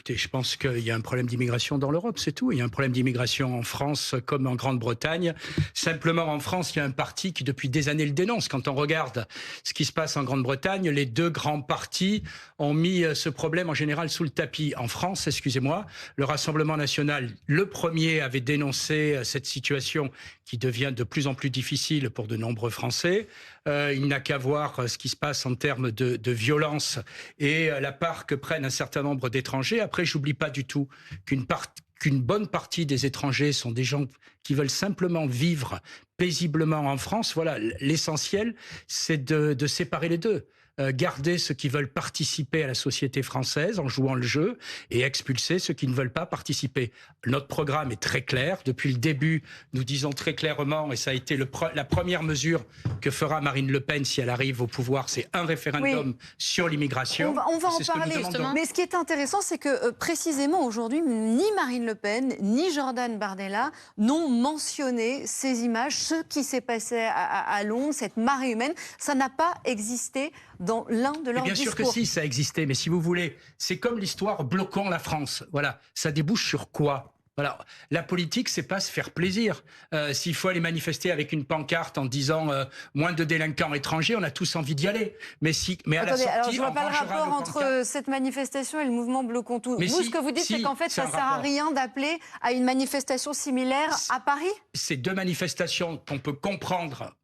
Écoutez, je pense qu'il y a un problème d'immigration dans l'Europe, c'est tout. Il y a un problème d'immigration en France comme en Grande-Bretagne. Simplement, en France, il y a un parti qui, depuis des années, le dénonce. Quand on regarde ce qui se passe en Grande-Bretagne, les deux grands partis ont mis ce problème en général sous le tapis. En France, excusez-moi, le Rassemblement national, le premier, avait dénoncé cette situation qui devient de plus en plus difficile pour de nombreux Français. Il n'a qu'à voir ce qui se passe en termes de violence et la part que prennent un certain nombre d'étrangers. Après, j'oublie pas du tout qu'une bonne partie des étrangers sont des gens qui veulent simplement vivre paisiblement en France. Voilà, l'essentiel, c'est de séparer les deux. Garder ceux qui veulent participer à la société française en jouant le jeu et expulser ceux qui ne veulent pas participer. Notre programme est très clair. Depuis le début, nous disons très clairement, et ça a été la première mesure que fera Marine Le Pen si elle arrive au pouvoir, c'est un référendum sur l'immigration. On va en parler. Mais ce qui est intéressant, c'est que précisément aujourd'hui, ni Marine Le Pen, ni Jordan Bardella n'ont mentionné ces images, ce qui s'est passé à Londres, cette marée humaine. Ça n'a pas existé dans l'un de leurs discours. Bien sûr que si, ça a existé, mais si vous voulez, c'est comme l'histoire bloquant la France. Voilà, ça débouche sur quoi ? Voilà. La politique, c'est pas se faire plaisir. S'il faut aller manifester avec une pancarte en disant moins de délinquants étrangers, on a tous envie d'y aller. Mais à la sortie, alors je vois pas le rapport entre cette manifestation et le mouvement Bloquons Tout. Vous, ce que vous dites, c'est qu'en fait, ça sert à rien d'appeler à une manifestation similaire à Paris ? C'est deux manifestations qu'on peut comprendre.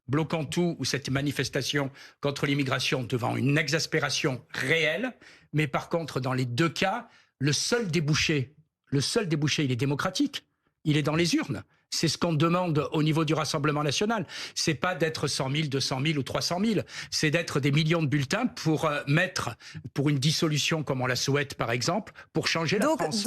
Bloquant tout ou cette manifestation contre l'immigration devant une exaspération réelle. Mais par contre, dans les deux cas, le seul débouché, il est démocratique. Il est dans les urnes. C'est ce qu'on demande au niveau du Rassemblement national. C'est pas d'être 100 000, 200 000 ou 300 000. C'est d'être des millions de bulletins pour mettre, pour une dissolution comme on la souhaite par exemple, pour changer la France.